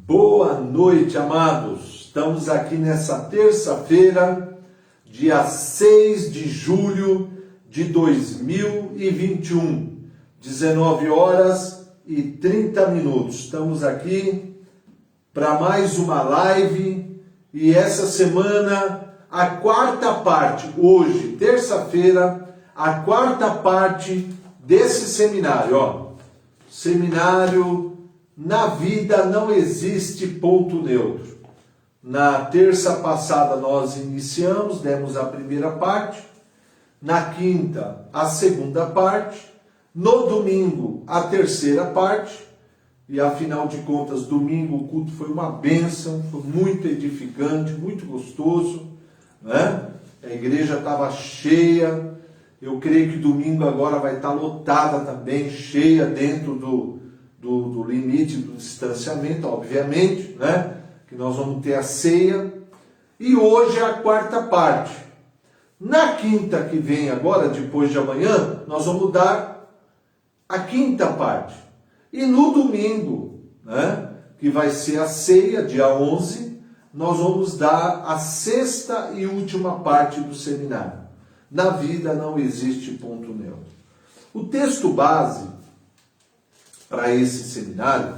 Boa noite, amados. Estamos aqui nessa terça-feira, dia 6 de julho de 2021, 19 horas e 30 minutos. Estamos aqui para mais uma live e essa semana a quarta parte, hoje, terça-feira, a quarta parte desse seminário, Seminário Na Vida Não Existe Ponto Neutro. Na terça passada nós iniciamos, demos a primeira parte, na quinta a segunda parte, no domingo a terceira parte, e afinal de contas, domingo o culto foi uma bênção, foi muito edificante, muito gostoso, né? A igreja estava cheia. Eu creio que domingo agora vai estar lotada também, cheia dentro do limite do distanciamento, obviamente, né? Que nós vamos ter a ceia. E hoje é a quarta parte. Na quinta que vem agora, depois de amanhã, nós vamos dar a quinta parte. E no domingo, né? Que vai ser a ceia, dia 11, nós vamos dar a sexta e última parte do seminário. Na vida não existe ponto neutro. O texto base para esse seminário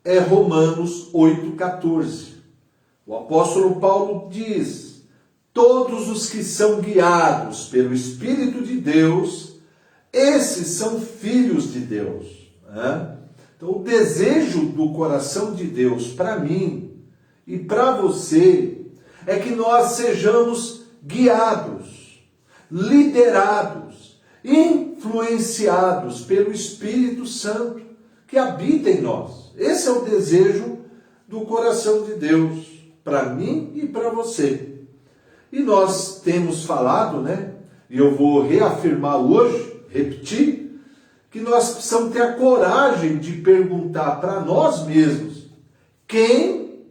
é Romanos 8,14. O apóstolo Paulo diz: todos os que são guiados pelo Espírito de Deus, esses são filhos de Deus. Né? Então o desejo do coração de Deus para mim e para você é que nós sejamos guiados, liderados, influenciados pelo Espírito Santo que habita em nós. Esse é o desejo do coração de Deus para mim e para você. E nós temos falado, né? E eu vou reafirmar hoje, repetir, que nós precisamos ter a coragem de perguntar para nós mesmos quem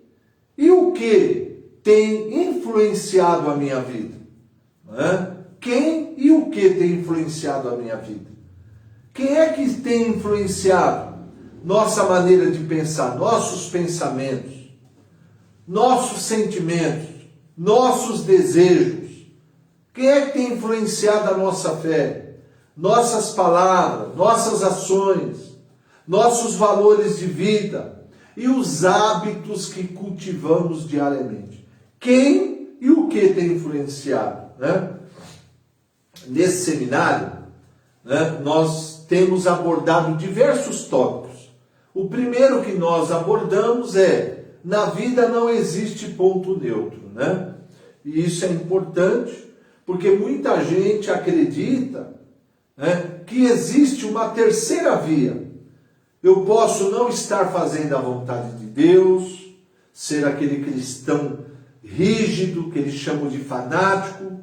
e o que tem influenciado a minha vida. Né? Quem e o que tem influenciado a minha vida? Quem é que tem influenciado nossa maneira de pensar, nossos pensamentos, nossos sentimentos, nossos desejos? Quem é que tem influenciado a nossa fé, nossas palavras, nossas ações, nossos valores de vida e os hábitos que cultivamos diariamente? Quem e o que tem influenciado? Né? Nesse seminário, né, nós temos abordado diversos tópicos. O primeiro que nós abordamos é: na vida não existe ponto neutro. Né? E isso é importante, porque muita gente acredita, né, que existe uma terceira via. Eu posso não estar fazendo a vontade de Deus, ser aquele cristão rígido, que eles chamam de fanático.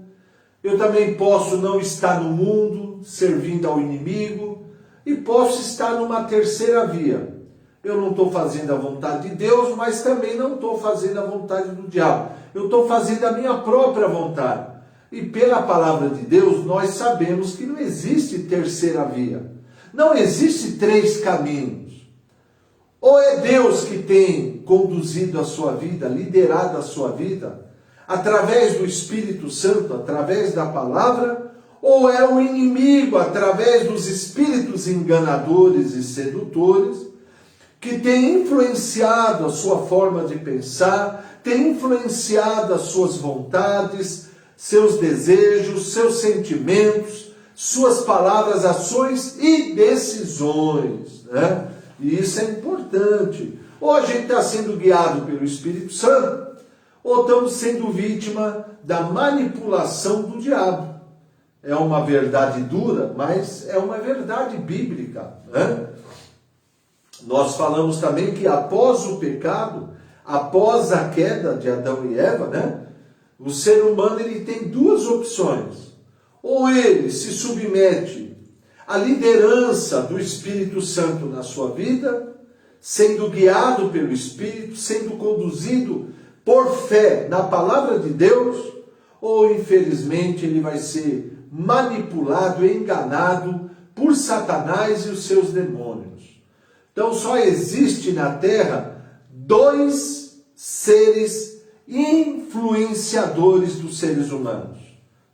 Eu também posso não estar no mundo, servindo ao inimigo, e posso estar numa terceira via. Eu não estou fazendo a vontade de Deus, mas também não estou fazendo a vontade do diabo. Eu estou fazendo a minha própria vontade. E pela palavra de Deus, nós sabemos que não existe terceira via. Não existe três caminhos. Ou é Deus que tem conduzido a sua vida, liderado a sua vida, através do Espírito Santo, através da palavra, ou é o inimigo, através dos espíritos enganadores e sedutores, que tem influenciado a sua forma de pensar, tem influenciado as suas vontades, seus desejos, seus sentimentos, suas palavras, ações e decisões. Né? E isso é importante. Ou a gente está sendo guiado pelo Espírito Santo, ou estamos sendo vítima da manipulação do diabo. É uma verdade dura, mas é uma verdade bíblica. Né? Nós falamos também que após o pecado, após a queda de Adão e Eva, né, o ser humano ele tem duas opções. Ou ele se submete à liderança do Espírito Santo na sua vida, sendo guiado pelo Espírito, sendo conduzido por fé na palavra de Deus, ou infelizmente ele vai ser manipulado, enganado por Satanás e os seus demônios. Então só existe na terra dois seres influenciadores dos seres humanos,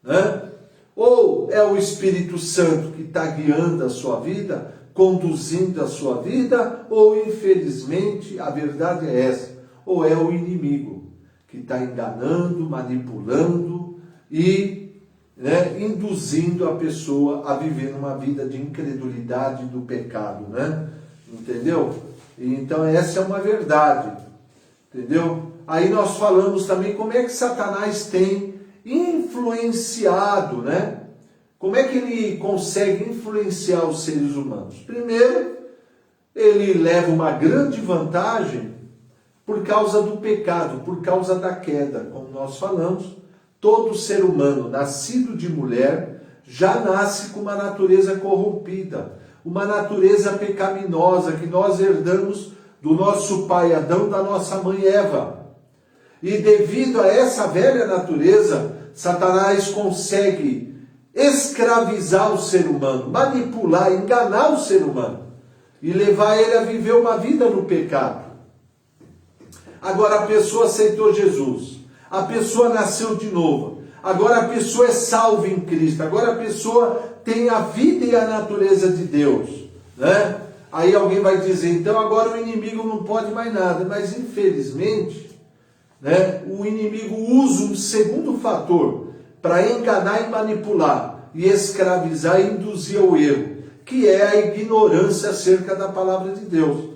né? Ou é o Espírito Santo que está guiando a sua vida, conduzindo a sua vida, ou infelizmente a verdade é essa, ou é o inimigo que está enganando, manipulando e, né, induzindo a pessoa a viver uma vida de incredulidade do pecado, né? Entendeu? Então essa é uma verdade, entendeu? Aí nós falamos também como é que Satanás tem influenciado, né? Como é que ele consegue influenciar os seres humanos? Primeiro, ele leva uma grande vantagem por causa do pecado, por causa da queda. Como nós falamos, todo ser humano nascido de mulher já nasce com uma natureza corrompida, uma natureza pecaminosa que nós herdamos do nosso pai Adão, da nossa mãe Eva. E devido a essa velha natureza, Satanás consegue escravizar o ser humano, manipular, enganar o ser humano e levar ele a viver uma vida no pecado. Agora a pessoa aceitou Jesus, a pessoa nasceu de novo, agora a pessoa é salva em Cristo, agora a pessoa tem a vida e a natureza de Deus, né? Aí alguém vai dizer, então agora o inimigo não pode mais nada, mas infelizmente, né, o inimigo usa um segundo fator para enganar e manipular, e escravizar e induzir ao erro, que é a ignorância acerca da palavra de Deus.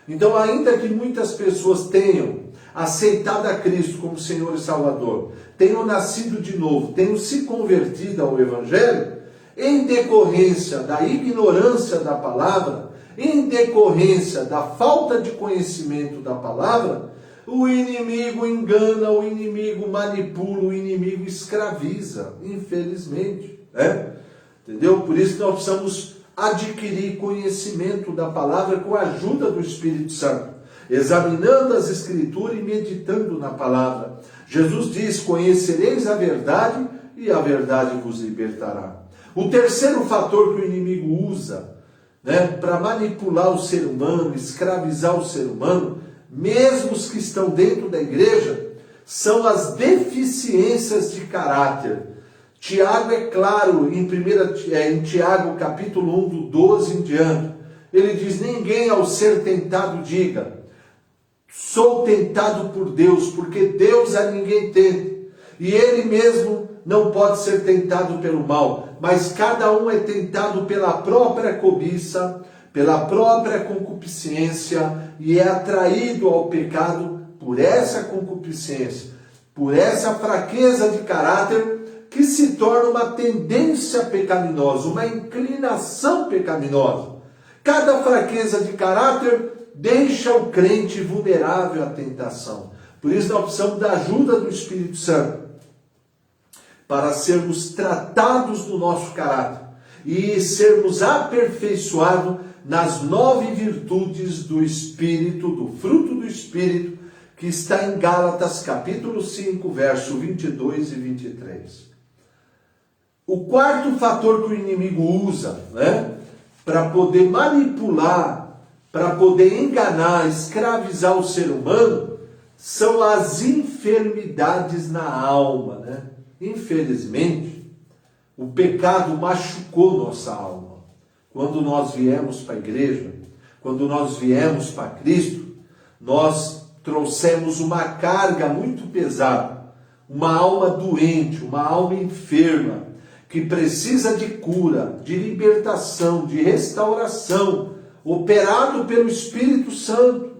Então, ainda que muitas pessoas tenham aceitado a Cristo como Senhor e Salvador, tenham nascido de novo, tenham se convertido ao Evangelho, em decorrência da ignorância da palavra, em decorrência da falta de conhecimento da palavra, o inimigo engana, o inimigo manipula, o inimigo escraviza, infelizmente, né? Entendeu? Por isso nós precisamos adquirir conhecimento da palavra com a ajuda do Espírito Santo, examinando as Escrituras e meditando na palavra. Jesus diz, conhecereis a verdade e a verdade vos libertará. O terceiro fator que o inimigo usa, né, para manipular o ser humano, escravizar o ser humano, mesmo os que estão dentro da igreja, são as deficiências de caráter. Tiago é claro, em Tiago capítulo 1, do 12 em diante, ele diz, ninguém ao ser tentado diga, sou tentado por Deus, porque Deus a ninguém tenta, e ele mesmo não pode ser tentado pelo mal, mas cada um é tentado pela própria cobiça, pela própria concupiscência, e é atraído ao pecado por essa concupiscência, por essa fraqueza de caráter, que se torna uma tendência pecaminosa, uma inclinação pecaminosa. Cada fraqueza de caráter deixa o crente vulnerável à tentação. Por isso nós precisamos da ajuda do Espírito Santo, para sermos tratados no nosso caráter e sermos aperfeiçoados nas 9 virtudes do Espírito, do fruto do Espírito, que está em Gálatas capítulo 5, verso 22 e 23. O quarto fator que o inimigo usa, né, para poder manipular, para poder enganar, escravizar o ser humano, são as enfermidades na alma, né? Infelizmente, o pecado machucou nossa alma. Quando nós viemos para a igreja, quando nós viemos para Cristo, nós trouxemos uma carga muito pesada, uma alma doente, uma alma enferma, que precisa de cura, de libertação, de restauração, operado pelo Espírito Santo.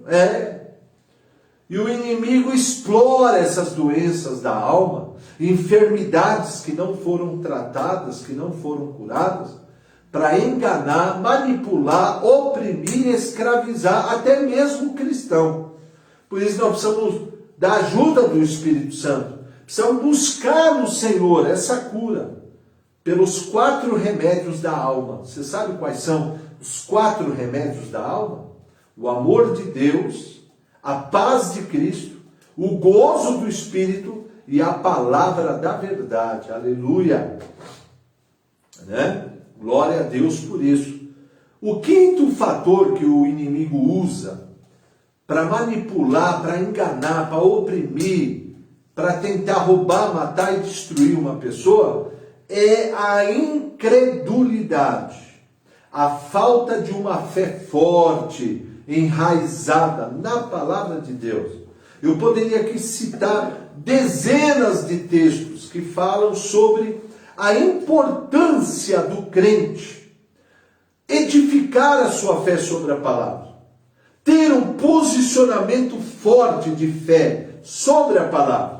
E o inimigo explora essas doenças da alma, enfermidades que não foram tratadas, que não foram curadas, para enganar, manipular, oprimir, escravizar até mesmo o cristão. Por isso nós precisamos da ajuda do Espírito Santo. Precisamos buscar no Senhor essa cura pelos 4 remédios da alma. Você sabe quais são os 4 remédios da alma? O amor de Deus, a paz de Cristo, o gozo do Espírito e a palavra da verdade. Aleluia! Né? Glória a Deus por isso. O quinto fator que o inimigo usa para manipular, para enganar, para oprimir, para tentar roubar, matar e destruir uma pessoa, é a incredulidade, a falta de uma fé forte, enraizada na palavra de Deus. Eu poderia aqui citar dezenas de textos que falam sobre a importância do crente edificar a sua fé sobre a palavra, ter um posicionamento forte de fé sobre a palavra,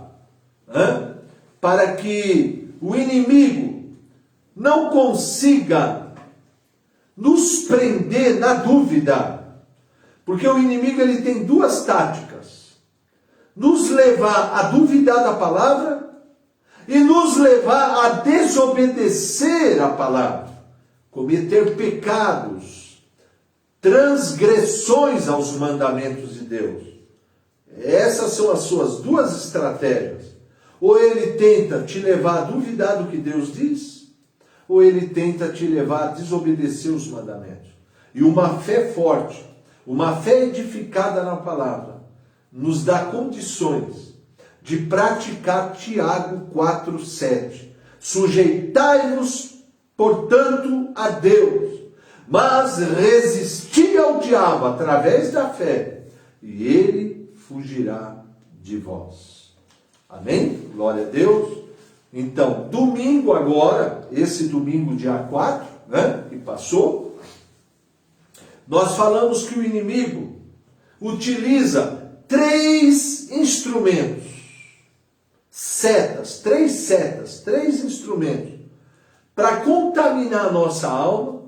para que o inimigo não consiga nos prender na dúvida, porque o inimigo ele tem duas táticas: nos levar a duvidar da palavra e nos levar a desobedecer a palavra, cometer pecados, transgressões aos mandamentos de Deus. Essas são as suas duas estratégias. Ou ele tenta te levar a duvidar do que Deus diz, ou ele tenta te levar a desobedecer os mandamentos. E uma fé forte, uma fé edificada na palavra, nos dá condições de praticar Tiago 4:7. Sujeitai-vos, portanto, a Deus, mas resisti ao diabo através da fé, e ele fugirá de vós. Amém? Glória a Deus. Então, domingo agora, esse domingo dia 4, que passou, nós falamos que o inimigo utiliza 3 instrumentos, três instrumentos, para contaminar a nossa alma,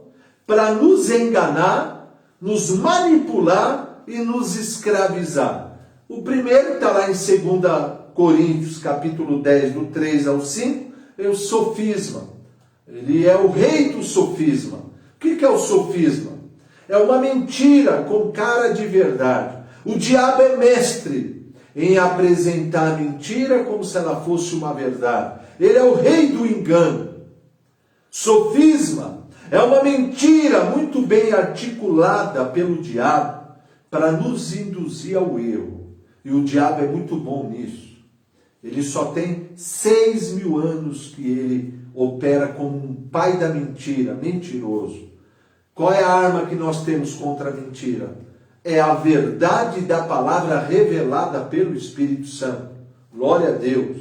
para nos enganar, nos manipular e nos escravizar. O primeiro está lá em 2 Coríntios, capítulo 10, do 3 ao 5, é o sofisma. Ele é o rei do sofisma. O que é o sofisma? É uma mentira com cara de verdade. O diabo é mestre em apresentar a mentira como se ela fosse uma verdade. Ele é o rei do engano. Sofisma é uma mentira muito bem articulada pelo diabo para nos induzir ao erro. E o diabo é muito bom nisso. Ele só tem 6.000 anos que ele opera como um pai da mentira, mentiroso. Qual é a arma que nós temos contra a mentira? É a verdade da palavra revelada pelo Espírito Santo. Glória a Deus.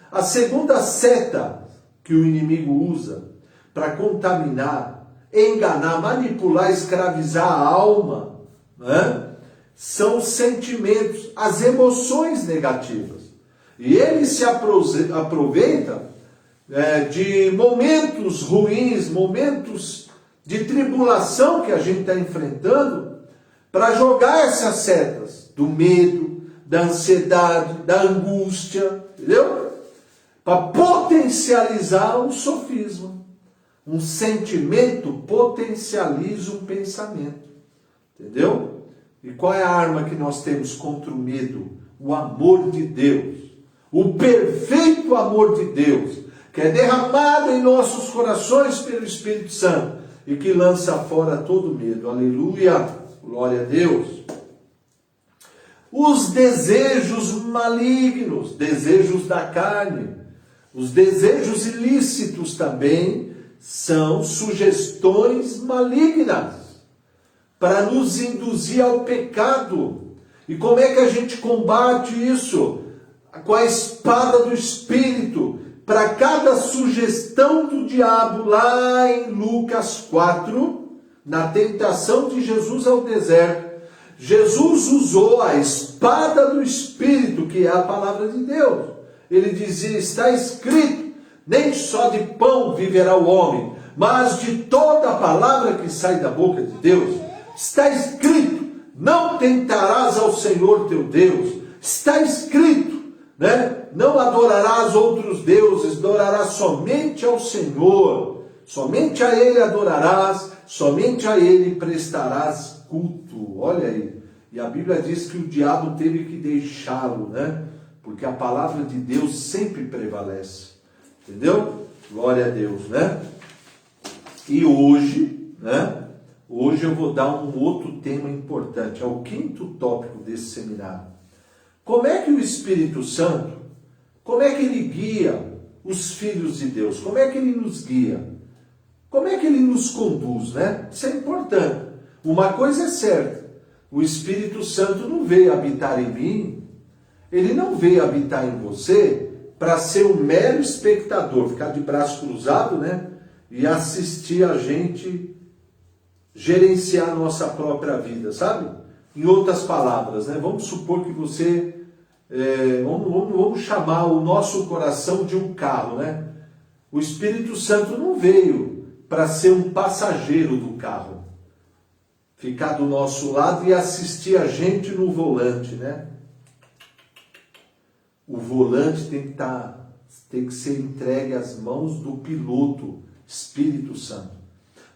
A segunda seta que o inimigo usa para contaminar, enganar, manipular, escravizar a alma, são os sentimentos, as emoções negativas. E ele se aproveita de momentos ruins, momentos de tribulação que a gente está enfrentando, para jogar essas setas do medo, da ansiedade, da angústia, entendeu? Para potencializar o sofisma. Um sentimento potencializa um pensamento, entendeu? E qual é a arma que nós temos contra o medo? O amor de Deus. O perfeito amor de Deus, que é derramado em nossos corações pelo Espírito Santo e que lança fora todo medo. Aleluia, glória a Deus. Os desejos malignos, desejos da carne, os desejos ilícitos também são sugestões malignas para nos induzir ao pecado. E como é que a gente combate isso? Com a espada do Espírito, para cada sugestão do diabo, lá em Lucas 4, na tentação de Jesus ao deserto, Jesus usou a espada do Espírito, que é a palavra de Deus. Ele dizia, está escrito, nem só de pão viverá o homem, mas de toda a palavra que sai da boca de Deus. Está escrito, não tentarás ao Senhor teu Deus. Está escrito, não adorarás outros deuses, adorarás somente ao Senhor, somente a Ele adorarás, somente a Ele prestarás culto. Olha aí, e a Bíblia diz que o diabo teve que deixá-lo, porque a palavra de Deus sempre prevalece, entendeu? Glória a Deus, E hoje, Hoje eu vou dar um outro tema importante, é o quinto tópico desse seminário. Como é que o Espírito Santo, como é que ele guia os filhos de Deus? Como é que ele nos guia? Como é que ele nos conduz, né? Isso é importante. Uma coisa é certa, o Espírito Santo não veio habitar em mim, ele não veio habitar em você para ser um mero espectador, ficar de braço cruzado, né? E assistir a gente gerenciar a nossa própria vida, sabe? Em outras palavras, né? Vamos supor que você... vamos chamar o nosso coração de um carro, né? O Espírito Santo não veio para ser um passageiro do carro, ficar do nosso lado e assistir a gente no volante, né? O volante tem que ser entregue às mãos do piloto, Espírito Santo.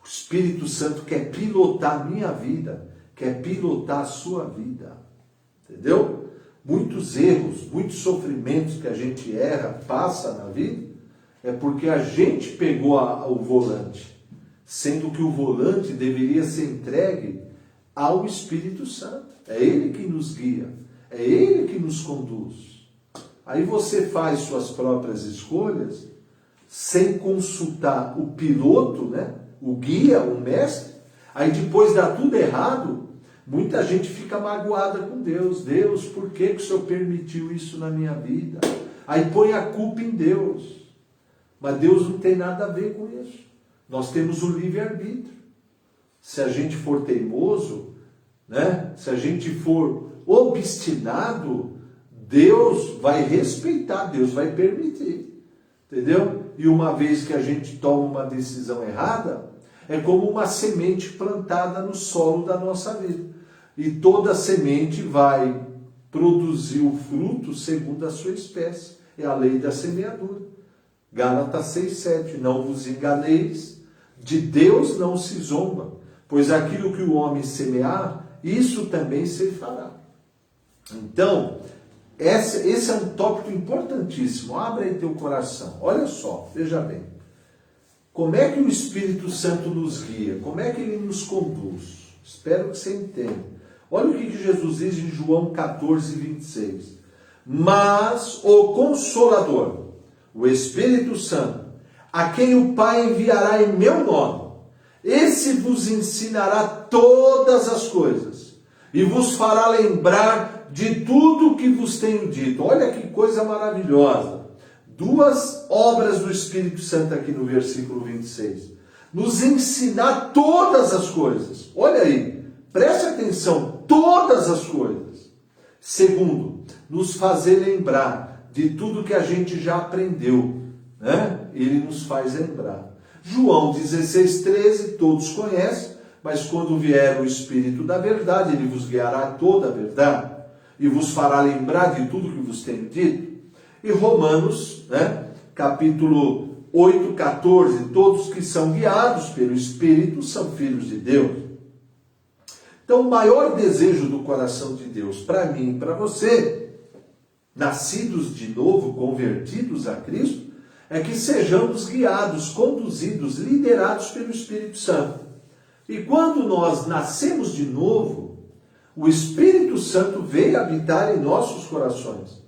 O Espírito Santo quer pilotar a minha vida, quer pilotar a sua vida, entendeu? Muitos erros, muitos sofrimentos que a gente erra, passa na vida, é porque a gente pegou o volante, sendo que o volante deveria ser entregue ao Espírito Santo. É Ele que nos guia, é Ele que nos conduz. Aí você faz suas próprias escolhas, sem consultar o piloto, né? O guia, o mestre, aí depois dá tudo errado, muita gente fica magoada com Deus. Deus, por que o Senhor permitiu isso na minha vida? Aí põe a culpa em Deus. Mas Deus não tem nada a ver com isso. Nós temos o livre-arbítrio. Se a gente for teimoso, né? Se a gente for obstinado, Deus vai respeitar, Deus vai permitir. Entendeu? E uma vez que a gente toma uma decisão errada, é como uma semente plantada no solo da nossa vida. E toda semente vai produzir o fruto segundo a sua espécie. É a lei da semeadura. Gálatas 6:7. Não vos enganeis, de Deus não se zomba, pois aquilo que o homem semear, isso também se fará. Então, esse é um tópico importantíssimo. Abra aí teu coração. Olha só, veja bem. Como é que o Espírito Santo nos guia? Como é que ele nos conduz? Espero que você entenda. Olha o que Jesus diz em João 14:26. Mas o Consolador, o Espírito Santo, a quem o Pai enviará em meu nome, esse vos ensinará todas as coisas e vos fará lembrar de tudo que vos tenho dito. Olha que coisa maravilhosa. Duas obras do Espírito Santo aqui no versículo 26. Nos ensinar todas as coisas. Olha aí, preste atenção, todas as coisas. Segundo, nos fazer lembrar de tudo que a gente já aprendeu, né? Ele nos faz lembrar. João 16:13, todos conhecem, mas quando vier o Espírito da verdade, ele vos guiará a toda a verdade e vos fará lembrar de tudo que vos tenho dito. E Romanos, né, capítulo 8:14, todos que são guiados pelo Espírito são filhos de Deus. Então, o maior desejo do coração de Deus para mim e para você, nascidos de novo, convertidos a Cristo, é que sejamos guiados, conduzidos, liderados pelo Espírito Santo. E quando nós nascemos de novo, o Espírito Santo veio habitar em nossos corações.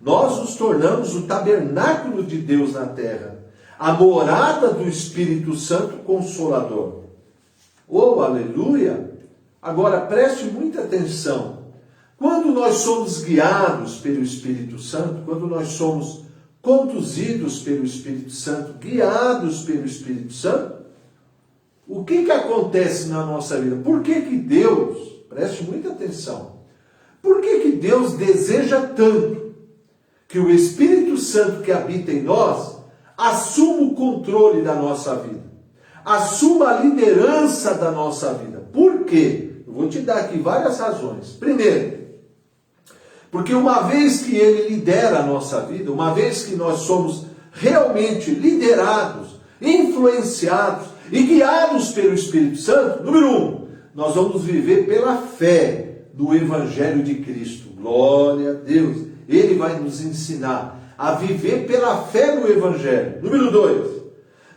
Nós nos tornamos o tabernáculo de Deus na terra, a morada do Espírito Santo Consolador. Oh, aleluia! Agora preste muita atenção. Quando nós somos guiados pelo Espírito Santo, quando nós somos conduzidos pelo Espírito Santo, guiados pelo Espírito Santo, o que acontece na nossa vida? Por que Deus, preste muita atenção, por que Deus deseja tanto que o Espírito Santo que habita em nós assuma o controle da nossa vida, assuma a liderança da nossa vida? Por quê? Eu vou te dar aqui várias razões. Primeiro, porque uma vez que ele lidera a nossa vida, uma vez que nós somos realmente liderados, influenciados e guiados pelo Espírito Santo, número 1, nós vamos viver pela fé no Evangelho de Cristo. Glória a Deus. Ele vai nos ensinar a viver pela fé no Evangelho. Número 2,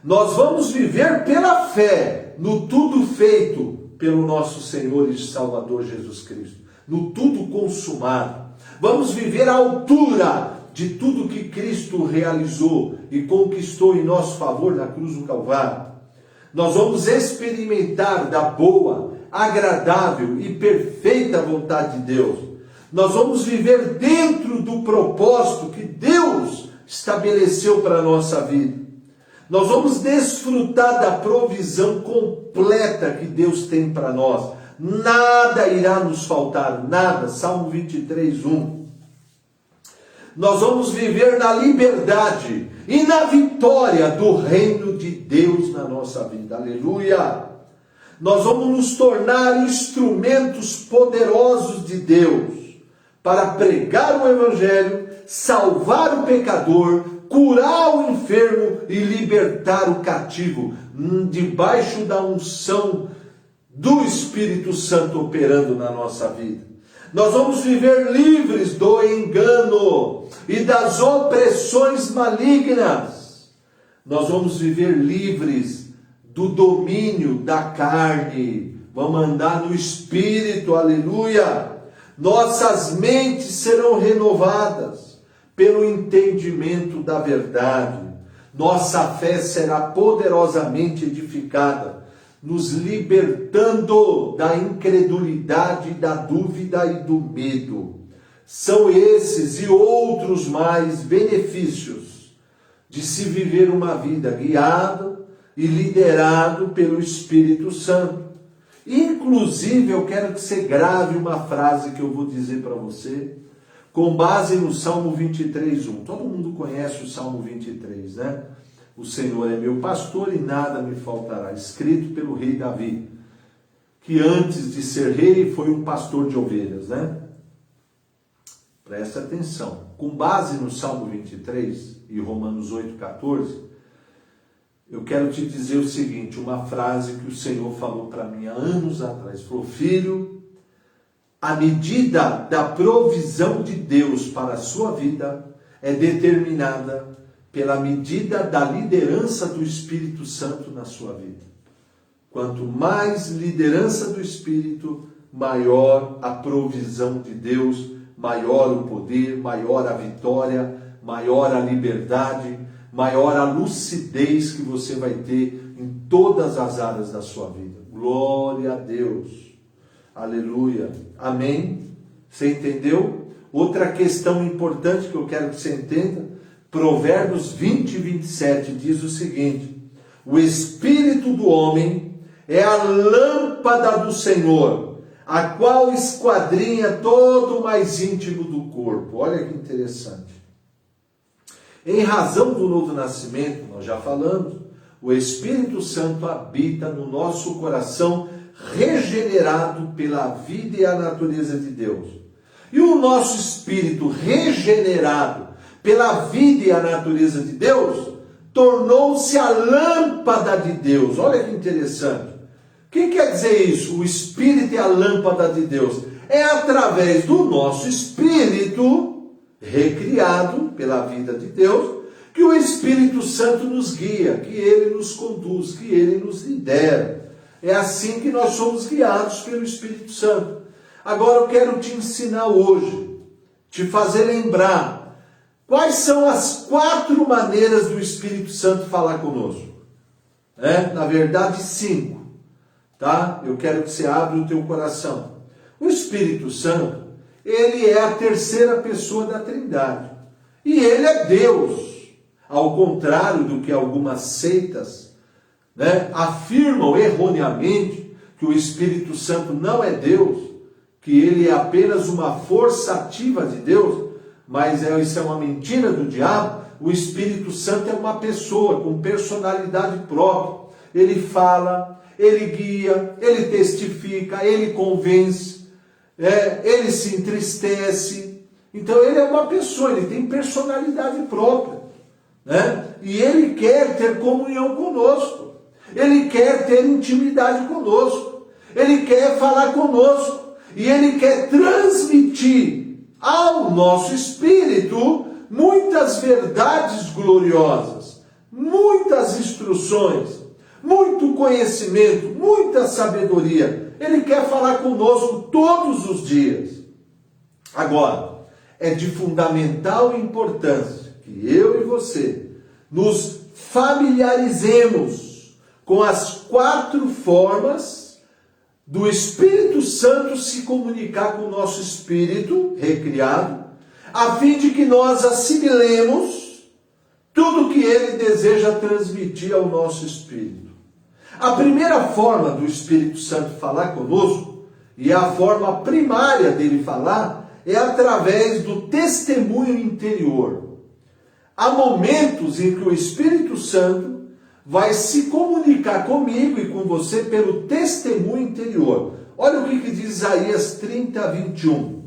nós vamos viver pela fé no tudo feito pelo nosso Senhor e Salvador Jesus Cristo, no tudo consumado. Vamos viver à altura de tudo que Cristo realizou e conquistou em nosso favor na cruz do Calvário. Nós vamos experimentar da boa, agradável e perfeita vontade de Deus. Nós vamos viver dentro do propósito que Deus estabeleceu para a nossa vida. Nós vamos desfrutar da provisão completa que Deus tem para nós. Nada irá nos faltar, nada. Salmo 23, 1. Nós vamos viver na liberdade e na vitória do reino de Deus na nossa vida. Aleluia! Nós vamos nos tornar instrumentos poderosos de Deus para pregar o Evangelho, salvar o pecador, curar o enfermo e libertar o cativo, debaixo da unção do Espírito Santo operando na nossa vida. Nós vamos viver livres do engano e das opressões malignas. Nós vamos viver livres do domínio da carne. Vamos andar no Espírito, aleluia. Nossas mentes serão renovadas pelo entendimento da verdade. Nossa fé será poderosamente edificada, nos libertando da incredulidade, da dúvida e do medo. São esses e outros mais benefícios de se viver uma vida guiado e liderado pelo Espírito Santo. Inclusive, eu quero que você grave uma frase que eu vou dizer para você, com base no Salmo 23, 1. Todo mundo conhece o Salmo 23, né? O Senhor é meu pastor e nada me faltará, escrito pelo rei Davi, que antes de ser rei foi um pastor de ovelhas, né? Presta atenção. Com base no Salmo 23 e Romanos 8,14, eu quero te dizer o seguinte, uma frase que o Senhor falou para mim há anos atrás. Falou: filho, a medida da provisão de Deus para a sua vida é determinada pela medida da liderança do Espírito Santo na sua vida. Quanto mais liderança do Espírito, maior a provisão de Deus, maior o poder, maior a vitória, maior a liberdade, maior a lucidez que você vai ter em todas as áreas da sua vida. Glória a Deus. Aleluia. Amém? Você entendeu? Outra questão importante que eu quero que você entenda, Provérbios 20 e 27 diz o seguinte: o espírito do homem é a lâmpada do Senhor, a qual esquadrinha todo o mais íntimo do corpo. Olha que interessante. Em razão do novo nascimento, nós já falamos, o Espírito Santo habita no nosso coração, regenerado pela vida e a natureza de Deus. E o nosso espírito regenerado pela vida e a natureza de Deus, tornou-se a lâmpada de Deus. Olha que interessante. O que quer dizer isso? O Espírito é a lâmpada de Deus. É através do nosso espírito, recriado pela vida de Deus, que o Espírito Santo nos guia, que Ele nos conduz, que Ele nos lidera. É assim que nós somos guiados pelo Espírito Santo. Agora eu quero te ensinar hoje, te fazer lembrar, quais são as 4 maneiras do Espírito Santo falar conosco? Na verdade, 5. Tá? Eu quero que você abra o teu coração. O Espírito Santo, ele é a terceira pessoa da Trindade. E ele é Deus. Ao contrário do que algumas seitas afirmam erroneamente, que o Espírito Santo não é Deus, que ele é apenas uma força ativa de Deus, mas isso é uma mentira do diabo. O Espírito Santo é uma pessoa com personalidade própria. Ele fala, ele guia, ele testifica, ele convence, ele se entristece. Então ele é uma pessoa, ele tem personalidade própria, e ele quer ter comunhão conosco, ele quer ter intimidade conosco, ele quer falar conosco, e ele quer transmitir ao nosso espírito muitas verdades gloriosas, muitas instruções, muito conhecimento, muita sabedoria. Ele quer falar conosco todos os dias. Agora, é de fundamental importância que eu e você nos familiarizemos com as 4 formas do Espírito Santo se comunicar com o nosso espírito recriado, a fim de que nós assimilemos tudo que ele deseja transmitir ao nosso espírito. A primeira forma do Espírito Santo falar conosco, e a forma primária dele falar, é através do testemunho interior. Há momentos em que o Espírito Santo vai se comunicar comigo e com você pelo testemunho interior. Olha o que diz Isaías 30, 21.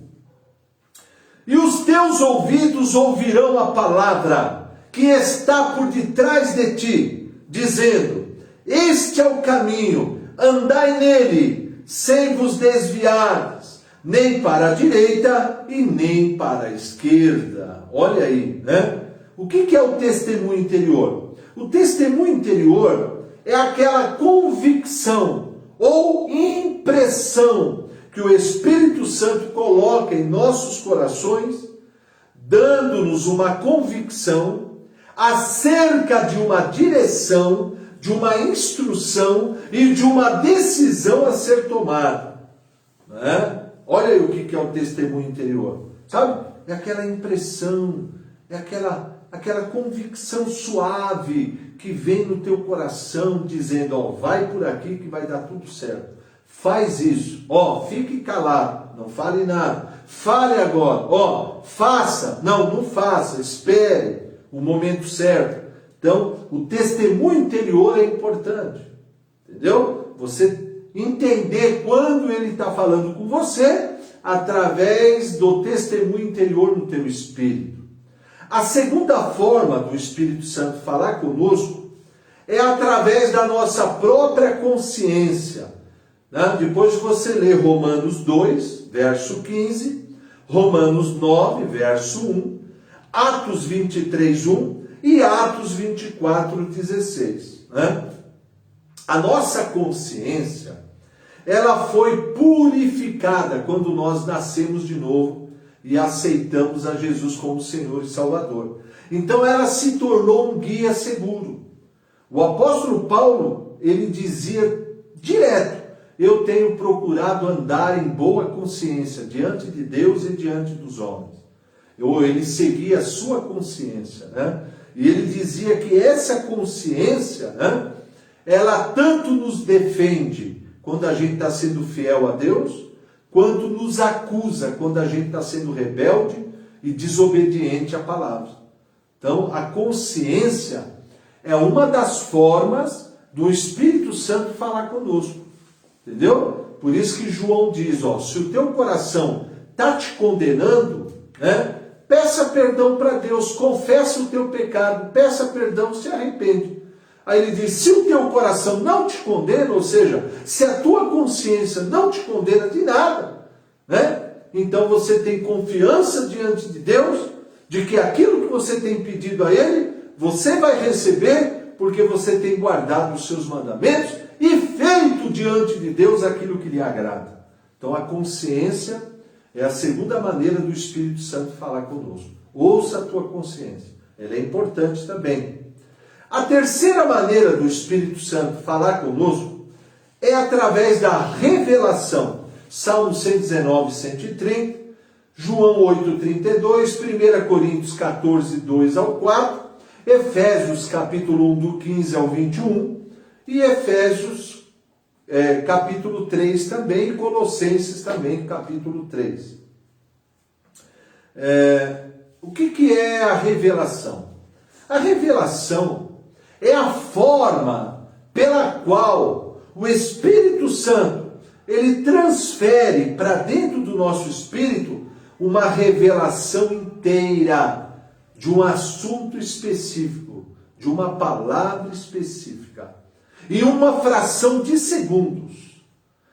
E os teus ouvidos ouvirão a palavra que está por detrás de ti, dizendo: este é o caminho, andai nele, sem vos desviardes, nem para a direita e nem para a esquerda. Olha aí, né? O que é o testemunho interior? O testemunho interior é aquela convicção ou impressão que o Espírito Santo coloca em nossos corações, dando-nos uma convicção acerca de uma direção, de uma instrução e de uma decisão a ser tomada. Né? Olha aí o que é o testemunho interior. Sabe? É aquela impressão, é aquela convicção suave que vem no teu coração dizendo: ó, vai por aqui que vai dar tudo certo. Faz isso. Ó, fique calado, não fale nada. Fale agora. Ó, faça. Não faça. Espere o momento certo. Então, o testemunho interior é importante. Entendeu? Você entender quando ele está falando com você através do testemunho interior no teu espírito. A segunda forma do Espírito Santo falar conosco é através da nossa própria consciência. Né? Depois de você ler Romanos 2, verso 15, Romanos 9, verso 1, Atos 23, 1 e Atos 24, 16. Né? A nossa consciência, ela foi purificada quando nós nascemos de novo e aceitamos a Jesus como Senhor e Salvador. Então ela se tornou um guia seguro. O apóstolo Paulo, ele dizia direto: eu tenho procurado andar em boa consciência diante de Deus e diante dos homens. Ele seguia a sua consciência, né? E ele dizia que essa consciência, né, ela tanto nos defende quando a gente está sendo fiel a Deus, quanto nos acusa quando a gente está sendo rebelde e desobediente à palavra. Então, a consciência é uma das formas do Espírito Santo falar conosco. Entendeu? Por isso que João diz, ó, se o teu coração está te condenando, né, peça perdão para Deus, confessa o teu pecado, peça perdão, se arrepende. Aí ele diz, se o teu coração não te condena, ou seja, se a tua consciência não te condena de nada, né, então você tem confiança diante de Deus, de que aquilo que você tem pedido a Ele, você vai receber, porque você tem guardado os seus mandamentos e feito diante de Deus aquilo que lhe agrada. Então a consciência é a segunda maneira do Espírito Santo falar conosco. Ouça a tua consciência. Ela é importante também. A terceira maneira do Espírito Santo falar conosco é através da revelação. Salmo 119, 130, João 8, 32, 1 Coríntios 14, 2 ao 4, Efésios capítulo 1, do 15 ao 21, e Efésios capítulo 3 também, e Colossenses também, capítulo 3. O que é a revelação? A revelação é a forma pela qual o Espírito Santo ele transfere para dentro do nosso espírito uma revelação inteira de um assunto específico, de uma palavra específica. Em uma fração de segundos,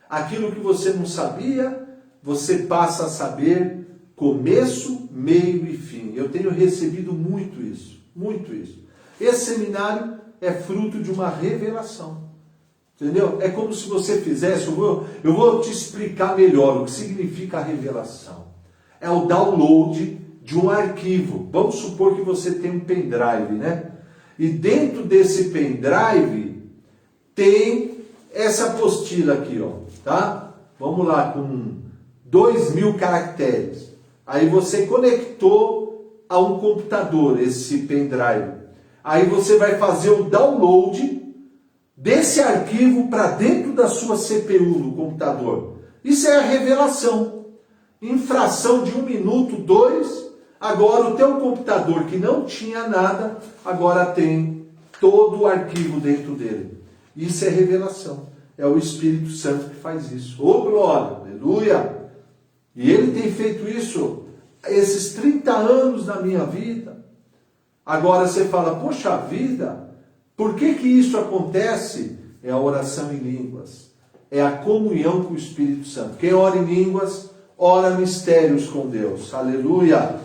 aquilo que você não sabia, você passa a saber começo, meio e fim. Eu tenho recebido muito isso, muito isso. Esse seminário é fruto de uma revelação. Entendeu? É como se você fizesse, eu vou te explicar melhor o que significa a revelação. É o download de um arquivo. Vamos supor que você tem um pendrive, né? E dentro desse pendrive tem essa apostila aqui, ó, tá? Vamos lá, com 2.000 caracteres. Aí você conectou a um computador esse pendrive. Aí você vai fazer o download desse arquivo para dentro da sua CPU no computador. Isso é a revelação. Em fração de 1 minuto, 2, agora o teu computador que não tinha nada, agora tem todo o arquivo dentro dele. Isso é revelação. É o Espírito Santo que faz isso. Ô glória, aleluia! E ele tem feito isso esses 30 anos na minha vida. Agora você fala, poxa vida, por que isso acontece? É a oração em línguas. É a comunhão com o Espírito Santo. Quem ora em línguas, ora mistérios com Deus. Aleluia!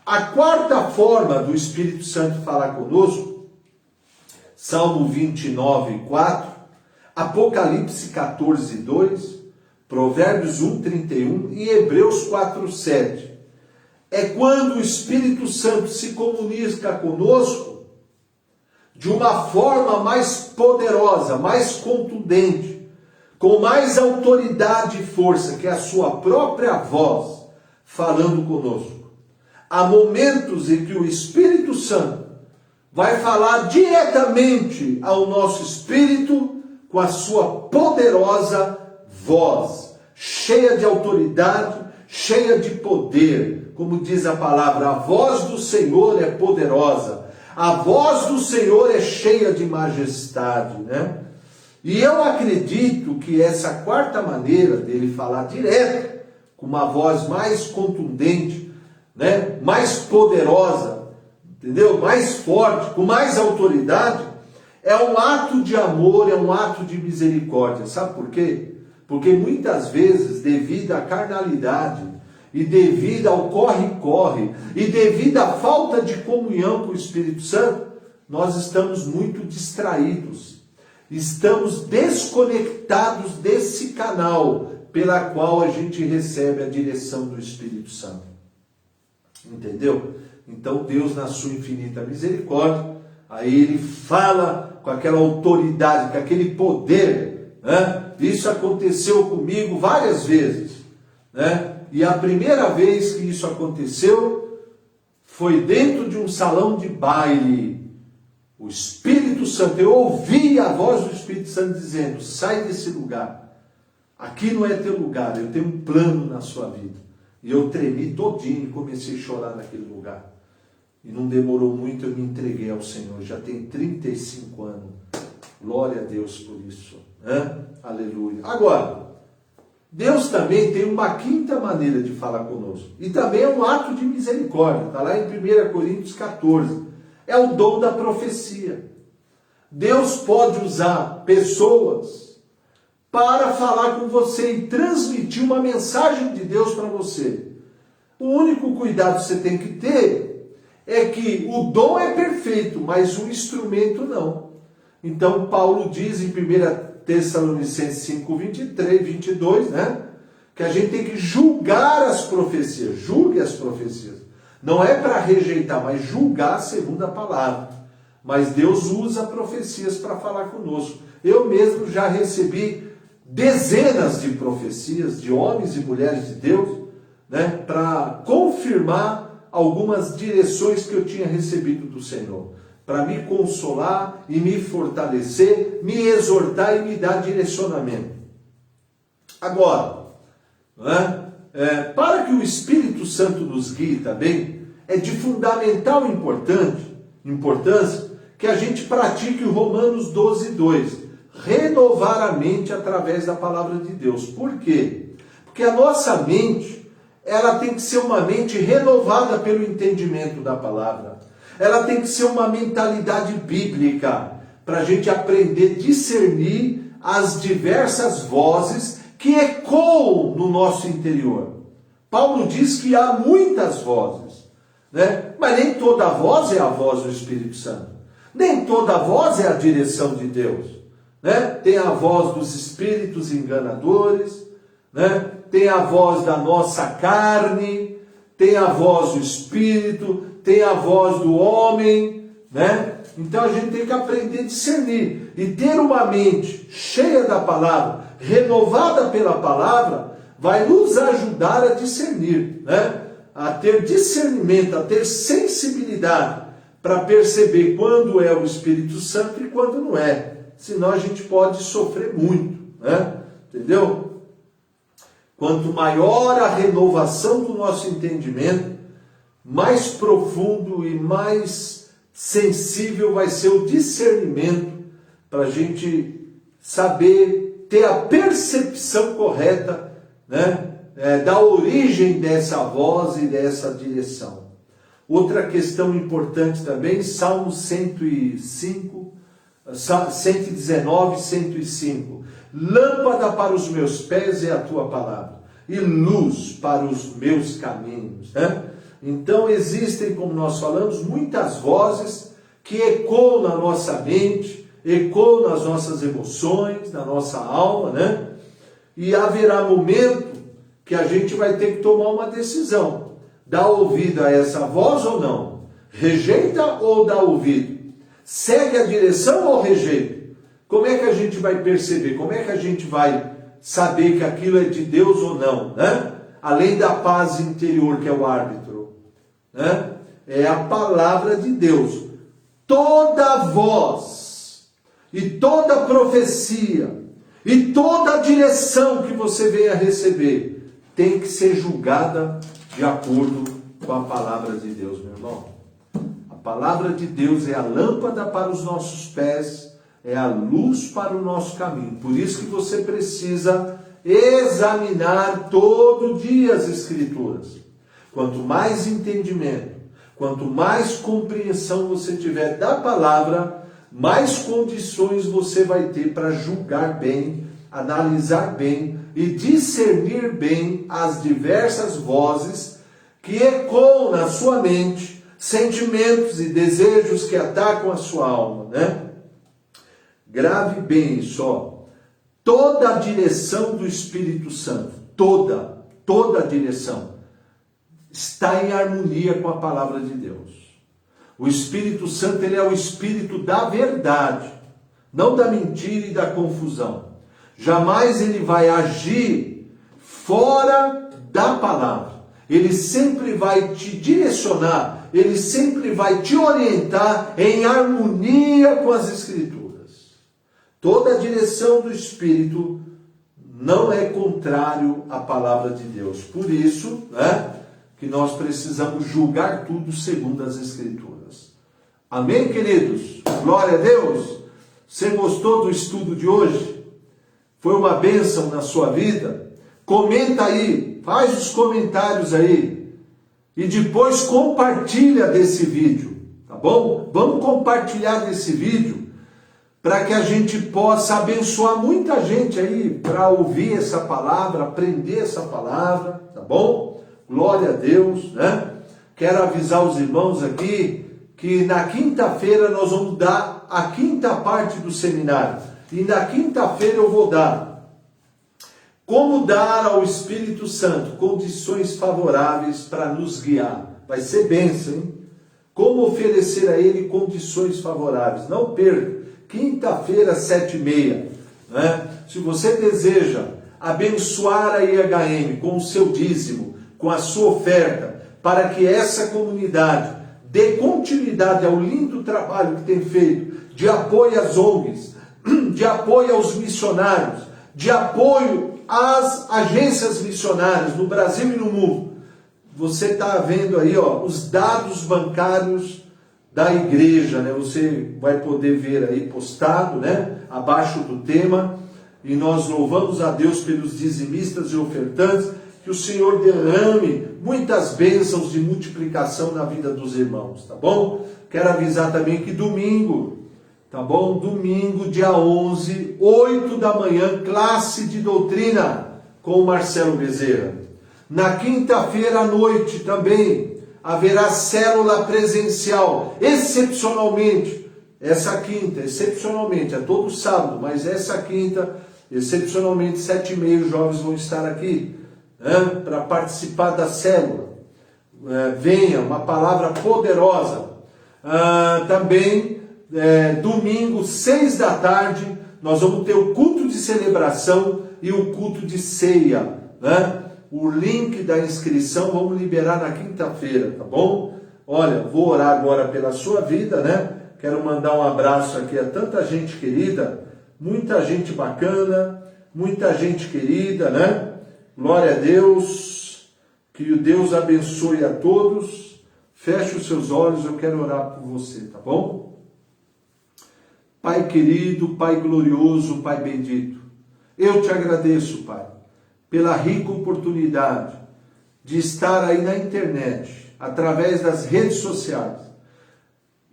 A quarta forma do Espírito Santo falar conosco, Salmo 29, 4, Apocalipse 14, 2, Provérbios 1, 31 e Hebreus 4, 7. É quando o Espírito Santo se comunica conosco de uma forma mais poderosa, mais contundente, com mais autoridade e força, que é a sua própria voz falando conosco. Há momentos em que o Espírito Santo vai falar diretamente ao nosso espírito com a sua poderosa voz, cheia de autoridade, cheia de poder. Como diz a palavra, a voz do Senhor é poderosa. A voz do Senhor é cheia de majestade, né? E eu acredito que essa quarta maneira dele falar direto, com uma voz mais contundente, né? Mais poderosa, entendeu? Mais forte, com mais autoridade, é um ato de amor, é um ato de misericórdia. Sabe por quê? Porque muitas vezes, devido à carnalidade, e devido ao corre-corre, e devido à falta de comunhão com o Espírito Santo, nós estamos muito distraídos. Estamos desconectados desse canal pela qual a gente recebe a direção do Espírito Santo. Entendeu? Então Deus, na sua infinita misericórdia, aí ele fala com aquela autoridade, com aquele poder, né? Isso aconteceu comigo várias vezes, né? E a primeira vez que isso aconteceu foi dentro de um salão de baile. O Espírito Santo, eu ouvi a voz do Espírito Santo dizendo, sai desse lugar. Aqui não é teu lugar, eu tenho um plano na sua vida. E eu tremi todinho e comecei a chorar naquele lugar. E não demorou muito, eu me entreguei ao Senhor. Já tem 35 anos. Glória a Deus por isso. Né? Aleluia. Agora, Deus também tem uma quinta maneira de falar conosco. E também é um ato de misericórdia. Está lá em 1 Coríntios 14. É o dom da profecia. Deus pode usar pessoas para falar com você e transmitir uma mensagem de Deus para você. O único cuidado que você tem que ter é que o dom é perfeito, mas o instrumento não. Então Paulo diz em 1 Tessalonicenses 5, 23, 22, né? Que a gente tem que julgar as profecias. Julgue as profecias. Não é para rejeitar, mas julgar segundo a palavra. Mas Deus usa profecias para falar conosco. Eu mesmo já recebi dezenas de profecias de homens e mulheres de Deus, né? Para confirmar algumas direções que eu tinha recebido do Senhor. Para me consolar e me fortalecer, me exortar e me dar direcionamento. Agora, né, para que o Espírito Santo nos guie também, é de fundamental importância que a gente pratique o Romanos 12, 2. Renovar a mente através da palavra de Deus. Por quê? Porque a nossa mente, ela tem que ser uma mente renovada pelo entendimento da palavra. Ela tem que ser uma mentalidade bíblica, para a gente aprender a discernir as diversas vozes que ecoam no nosso interior. Paulo diz que há muitas vozes, né? Mas nem toda voz é a voz do Espírito Santo. Nem toda voz é a direção de Deus. né? Tem a voz dos espíritos enganadores, né? Tem a voz da nossa carne, tem a voz do espírito, tem a voz do homem, né? Então a gente tem que aprender a discernir e ter uma mente cheia da palavra, renovada pela palavra, vai nos ajudar a discernir, né? A ter discernimento, a ter sensibilidade para perceber quando é o Espírito Santo e quando não é. Senão a gente pode sofrer muito, né? Entendeu? Quanto maior a renovação do nosso entendimento, mais profundo e mais sensível vai ser o discernimento para a gente saber ter a percepção correta, né? Da origem dessa voz e dessa direção. Outra questão importante também, Salmo 105, 119, 105. Lâmpada para os meus pés é a tua palavra, e luz para os meus caminhos, né? Então existem, como nós falamos, muitas vozes que ecoam na nossa mente, ecoam nas nossas emoções, na nossa alma, né? E haverá momento que a gente vai ter que tomar uma decisão. Dá ouvido a essa voz ou não? Rejeita ou dá ouvido? Segue a direção ou rejeita? Como é que a gente vai perceber? Como é que a gente vai saber que aquilo é de Deus ou não, né? Além da paz interior que é o árbitro, né? É a palavra de Deus. Toda voz e toda profecia e toda direção que você venha receber tem que ser julgada de acordo com a palavra de Deus, meu irmão. A palavra de Deus é a lâmpada para os nossos pés, é a luz para o nosso caminho. Por isso que você precisa examinar todo dia as Escrituras. Quanto mais entendimento, quanto mais compreensão você tiver da palavra, mais condições você vai ter para julgar bem, analisar bem e discernir bem as diversas vozes que ecoam na sua mente, sentimentos e desejos que atacam a sua alma, né? Grave bem isso, ó. Toda a direção do Espírito Santo, toda a direção, está em harmonia com a palavra de Deus. O Espírito Santo, ele é o Espírito da verdade, não da mentira e da confusão. Jamais ele vai agir fora da palavra. Ele sempre vai te direcionar, ele sempre vai te orientar em harmonia com as Escrituras. Toda a direção do Espírito não é contrário à palavra de Deus. Por isso, né, que nós precisamos julgar tudo segundo as Escrituras. Amém, queridos? Glória a Deus! Você gostou do estudo de hoje? Foi uma bênção na sua vida? Comenta aí, faz os comentários aí. E depois compartilha desse vídeo, tá bom? Vamos compartilhar desse vídeo para que a gente possa abençoar muita gente aí para ouvir essa palavra, aprender essa palavra, tá bom? Glória a Deus, né? Quero avisar os irmãos aqui que na quinta-feira nós vamos dar a quinta parte do seminário. E na quinta-feira eu vou dar como dar ao Espírito Santo condições favoráveis para nos guiar. Vai ser bênção, hein? Como oferecer a Ele condições favoráveis. Não perca. Quinta-feira, 7h30. Né? Se você deseja abençoar a IHM com o seu dízimo, com a sua oferta, para que essa comunidade dê continuidade ao lindo trabalho que tem feito, de apoio às ONGs, de apoio aos missionários, de apoio às agências missionárias no Brasil e no mundo. Você está vendo aí, ó, os dados bancários da igreja, né? Você vai poder ver aí postado, né? Abaixo do tema. E nós louvamos a Deus pelos dizimistas e ofertantes, que o Senhor derrame muitas bênçãos de multiplicação na vida dos irmãos, tá bom? Quero avisar também que domingo, tá bom? Domingo, dia 11, 8 da manhã, classe de doutrina com o Marcelo Bezerra. Na quinta-feira à noite também haverá célula presencial, excepcionalmente, essa quinta, excepcionalmente, é todo sábado, mas essa quinta, excepcionalmente, 7h30 os jovens vão estar aqui, né, para participar da célula. Venha, uma palavra poderosa. Também, domingo, 6 da tarde, nós vamos ter o culto de celebração e o culto de ceia, né? O link da inscrição vamos liberar na quinta-feira, tá bom? Olha, vou orar agora pela sua vida, né? Quero mandar um abraço aqui a tanta gente querida, muita gente bacana, muita gente querida, né? Glória a Deus, que o Deus abençoe a todos. Feche os seus olhos, eu quero orar por você, tá bom? Pai querido, Pai glorioso, Pai bendito, eu te agradeço, Pai, pela rica oportunidade de estar aí na internet, através das redes sociais,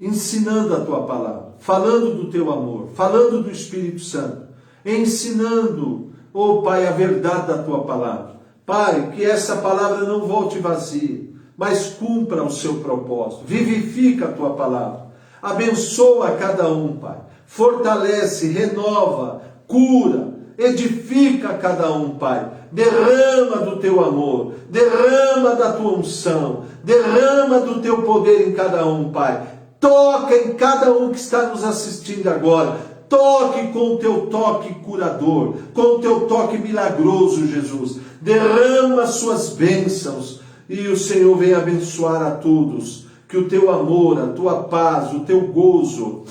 ensinando a tua palavra, falando do teu amor, falando do Espírito Santo, ensinando, oh Pai, a verdade da tua palavra. Pai, que essa palavra não volte vazia, mas cumpra o seu propósito, vivifica a tua palavra, abençoa cada um, Pai, fortalece, renova, cura, edifica cada um, Pai, derrama do teu amor, derrama da tua unção, derrama do teu poder em cada um, Pai, toca em cada um que está nos assistindo agora, toque com o teu toque curador, com o teu toque milagroso, Jesus, derrama as suas bênçãos, e o Senhor vem abençoar a todos, que o teu amor, a tua paz, o teu gozo,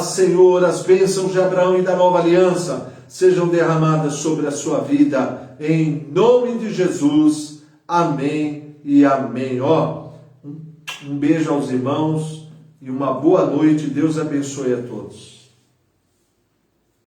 Senhor, as bênçãos de Abraão e da nova aliança, sejam derramadas sobre a sua vida, em nome de Jesus, amém e amém. Um beijo aos irmãos e uma boa noite, Deus abençoe a todos.